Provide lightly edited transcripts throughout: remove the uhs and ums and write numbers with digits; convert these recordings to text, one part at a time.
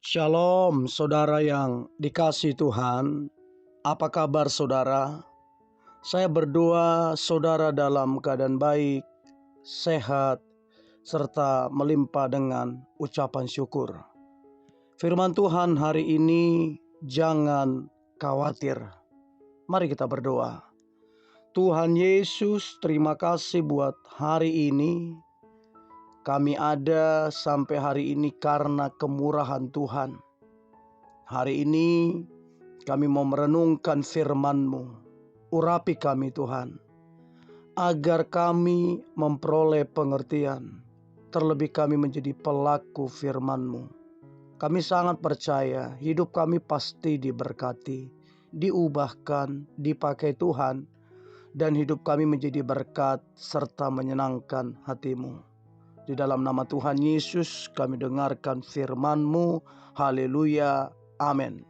Shalom, saudara yang dikasihi Tuhan. Apa kabar saudara? Saya berdoa saudara dalam keadaan baik, sehat, serta melimpah dengan ucapan syukur. Firman Tuhan hari ini, jangan khawatir. Mari kita berdoa. Tuhan Yesus, terima kasih buat hari ini. Kami ada sampai hari ini karena kemurahan Tuhan. Hari ini kami mau merenungkan firman-Mu. Urapi kami Tuhan, agar kami memperoleh pengertian. Terlebih kami menjadi pelaku firman-Mu. Kami sangat percaya hidup kami pasti diberkati, diubahkan, dipakai Tuhan, dan hidup kami menjadi berkat serta menyenangkan hati-Mu. Di dalam nama Tuhan Yesus kami dengarkan firman-Mu. Haleluya. Amin.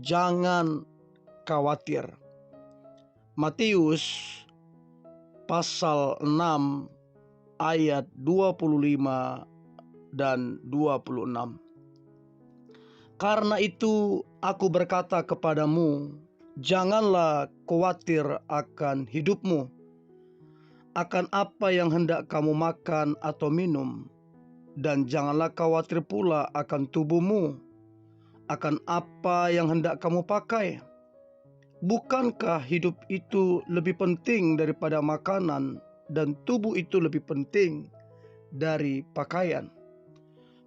Jangan khawatir. Matius pasal 6 ayat 25 dan 26. Karena itu aku berkata kepadamu, janganlah khawatir akan hidupmu, akan apa yang hendak kamu makan atau minum, dan janganlah khawatir pula akan tubuhmu, akan apa yang hendak kamu pakai. Bukankah hidup itu lebih penting daripada makanan, dan tubuh itu lebih penting dari pakaian?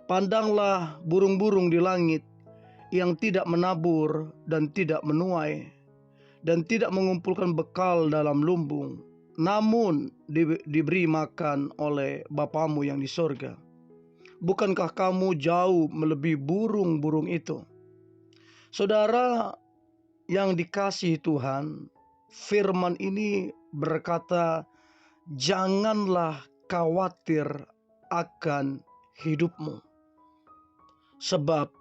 Pandanglah burung-burung di langit yang tidak menabur dan tidak menuai, dan tidak mengumpulkan bekal dalam lumbung, namun diberi makan oleh Bapamu yang di sorga. Bukankah kamu jauh melebihi burung-burung itu? Saudara yang dikasihi Tuhan, firman ini berkata, janganlah khawatir akan hidupmu. Sebab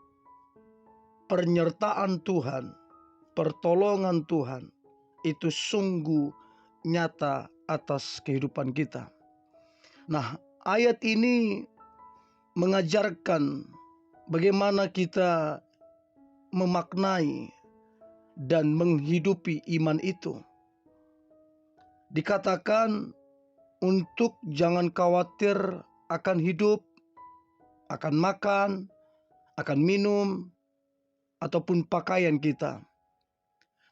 penyertaan Tuhan, pertolongan Tuhan itu sungguh nyata atas kehidupan kita. Nah, ayat ini mengajarkan bagaimana kita memaknai dan menghidupi iman itu. Dikatakan untuk jangan khawatir akan hidup, akan makan, akan minum, ataupun pakaian kita.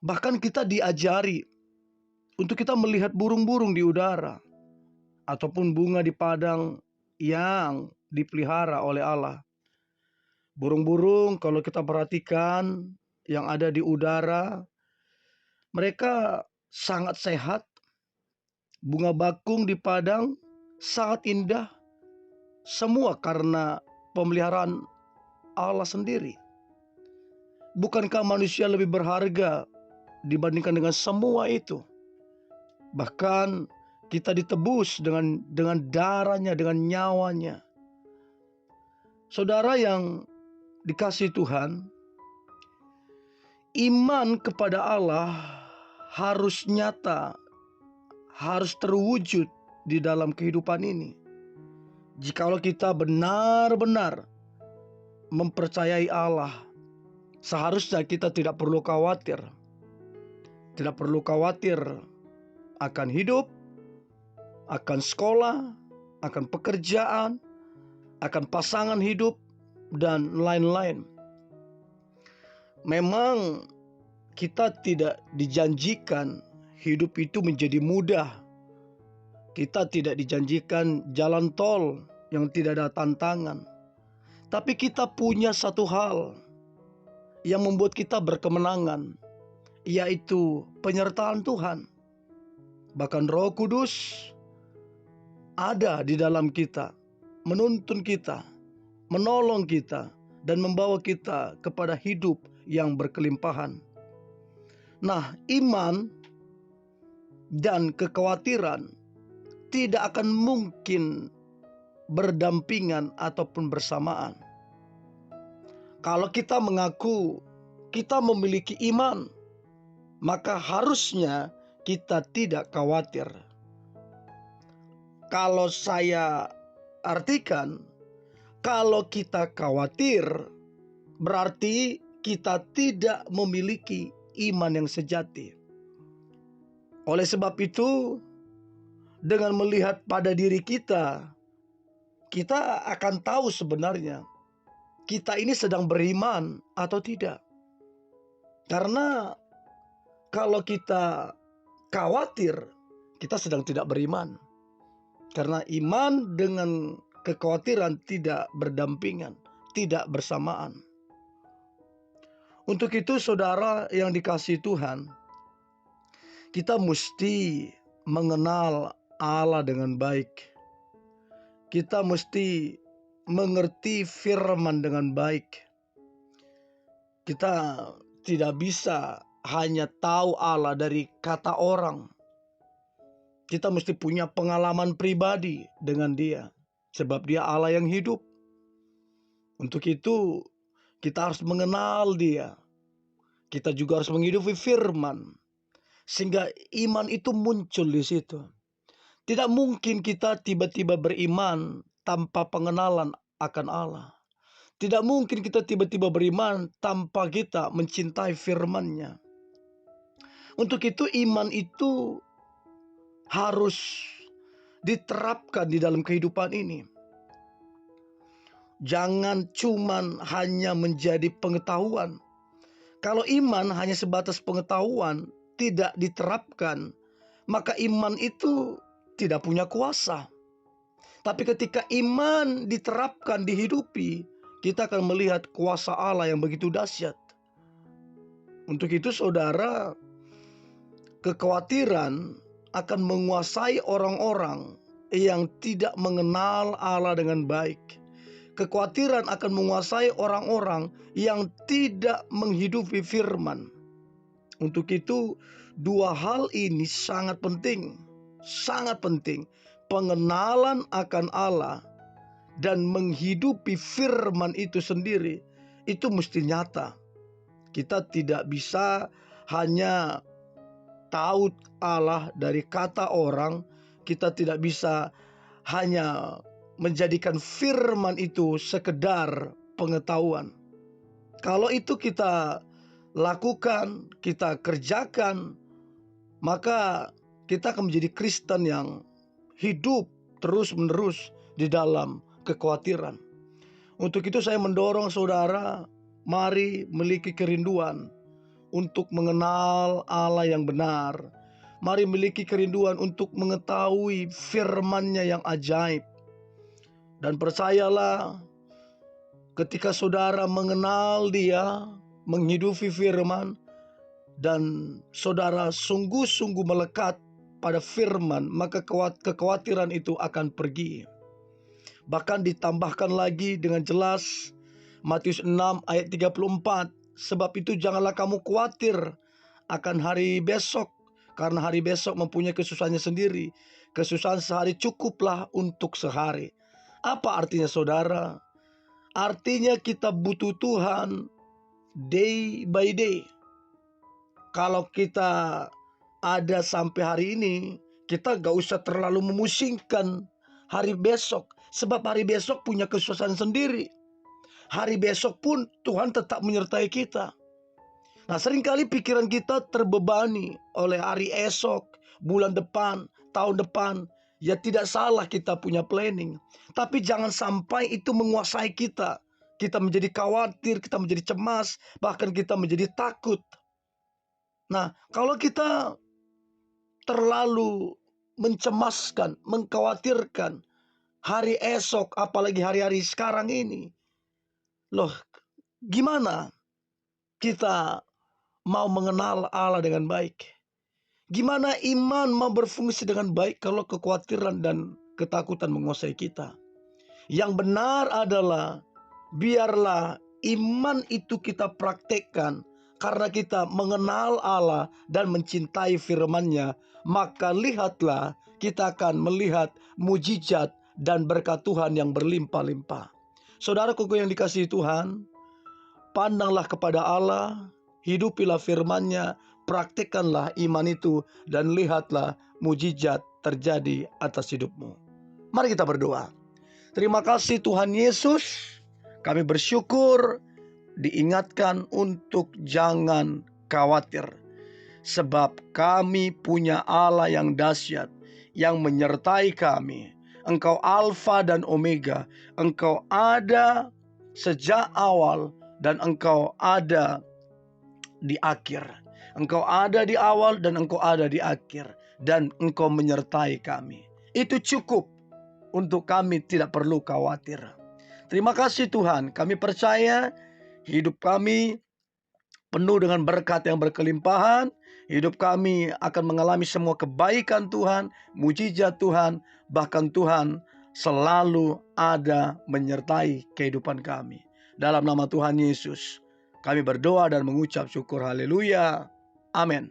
Bahkan kita diajari untuk kita melihat burung-burung di udara, ataupun bunga di padang yang dipelihara oleh Allah. Burung-burung kalau kita perhatikan yang ada di udara, mereka sangat sehat. Bunga bakung di padang sangat indah. Semua karena pemeliharaan Allah sendiri. Bukankah manusia lebih berharga dibandingkan dengan semua itu? Bahkan kita ditebus dengan darahnya, dengan nyawanya. Saudara yang dikasihi Tuhan, iman kepada Allah harus nyata, harus terwujud di dalam kehidupan ini. Jikalau kita benar-benar mempercayai Allah, seharusnya kita tidak perlu khawatir. Tidak perlu khawatir akan hidup, akan sekolah, akan pekerjaan, akan pasangan hidup, dan lain-lain. Memang kita tidak dijanjikan hidup itu menjadi mudah. Kita tidak dijanjikan jalan tol yang tidak ada tantangan. Tapi kita punya satu hal yang membuat kita berkemenangan, yaitu penyertaan Tuhan. Bahkan Roh Kudus ada di dalam kita, menuntun kita, menolong kita, dan membawa kita kepada hidup yang berkelimpahan. Nah, iman dan kekhawatiran tidak akan mungkin berdampingan ataupun bersamaan. Kalau kita mengaku kita memiliki iman, maka harusnya kita tidak khawatir. Kalau saya artikan, kalau kita khawatir, berarti kita tidak memiliki iman yang sejati. Oleh sebab itu, dengan melihat pada diri kita, kita akan tahu sebenarnya kita ini sedang beriman atau tidak. Karena kalau kita khawatir, kita sedang tidak beriman. Karena iman dengan kekhawatiran tidak berdampingan, tidak bersamaan. Untuk itu saudara yang dikasihi Tuhan, kita mesti mengenal Allah dengan baik. Kita mesti mengerti firman dengan baik. Kita tidak bisa hanya tahu Allah dari kata orang. Kita mesti punya pengalaman pribadi dengan Dia, sebab Dia Allah yang hidup. Untuk itu kita harus mengenal Dia. Kita juga harus menghidupi firman, sehingga iman itu muncul di situ. Tidak mungkin kita tiba-tiba beriman tanpa pengenalan akan Allah. Tidak mungkin kita tiba-tiba beriman tanpa kita mencintai firman-Nya. Untuk itu iman itu harus diterapkan di dalam kehidupan ini. Jangan cuman hanya menjadi pengetahuan. Kalau iman hanya sebatas pengetahuan, tidak diterapkan, maka iman itu tidak punya kuasa. Tapi ketika iman diterapkan, dihidupi, kita akan melihat kuasa Allah yang begitu dahsyat. Untuk itu saudara, kekhawatiran akan menguasai orang-orang yang tidak mengenal Allah dengan baik. Kekhawatiran akan menguasai orang-orang yang tidak menghidupi firman. Untuk itu, dua hal ini sangat penting. Sangat penting. Pengenalan akan Allah dan menghidupi firman itu sendiri, itu mesti nyata. Kita tidak bisa hanya tahu Allah dari kata orang. Kita tidak bisa hanya menjadikan firman itu sekedar pengetahuan. Kalau itu kita lakukan, kita kerjakan, maka kita akan menjadi Kristen yang hidup terus-menerus di dalam kekhawatiran. Untuk itu saya mendorong saudara, mari memiliki kerinduan untuk mengenal Allah yang benar. Mari memiliki kerinduan untuk mengetahui firman-Nya yang ajaib. Dan percayalah, ketika saudara mengenal Dia, menghidupi firman, dan saudara sungguh-sungguh melekat pada firman, maka kekhawatiran itu akan pergi. Bahkan ditambahkan lagi dengan jelas Matius 6 ayat 34. Sebab itu janganlah kamu khawatir akan hari besok, karena hari besok mempunyai kesusahannya sendiri. Kesusahan sehari cukuplah untuk sehari. Apa artinya saudara? Artinya kita butuh Tuhan day by day. Kalau kita ada sampai hari ini, kita gak usah terlalu memusingkan hari besok. Sebab hari besok punya kesusahan sendiri. Hari besok pun Tuhan tetap menyertai kita. Nah, seringkali pikiran kita terbebani oleh hari esok, bulan depan, tahun depan. Ya tidak salah kita punya planning. Tapi jangan sampai itu menguasai kita. Kita menjadi khawatir, kita menjadi cemas, bahkan kita menjadi takut. Nah, kalau kita terlalu mencemaskan, mengkhawatirkan hari esok, apalagi hari-hari sekarang ini, loh, gimana kita mau mengenal Allah dengan baik? Gimana iman mau berfungsi dengan baik kalau kekhawatiran dan ketakutan menguasai kita? Yang benar adalah biarlah iman itu kita praktekkan karena kita mengenal Allah dan mencintai firman-Nya. Maka lihatlah, kita akan melihat mujizat dan berkat Tuhan yang berlimpah-limpah. Saudaraku yang dikasihi Tuhan, pandanglah kepada Allah, hidupilah firman-Nya, praktekkanlah iman itu, dan lihatlah mujizat terjadi atas hidupmu. Mari kita berdoa. Terima kasih Tuhan Yesus, kami bersyukur diingatkan untuk jangan khawatir. Sebab kami punya Allah yang dahsyat, yang menyertai kami. Engkau Alfa dan Omega, Engkau ada sejak awal dan Engkau ada di akhir. Engkau ada di awal dan Engkau ada di akhir, dan Engkau menyertai kami. Itu cukup untuk kami tidak perlu khawatir. Terima kasih Tuhan, kami percaya hidup kami penuh dengan berkat yang berkelimpahan. Hidup kami akan mengalami semua kebaikan Tuhan, mujizat Tuhan, bahkan Tuhan selalu ada menyertai kehidupan kami. Dalam nama Tuhan Yesus, kami berdoa dan mengucap syukur. Haleluya. Amin.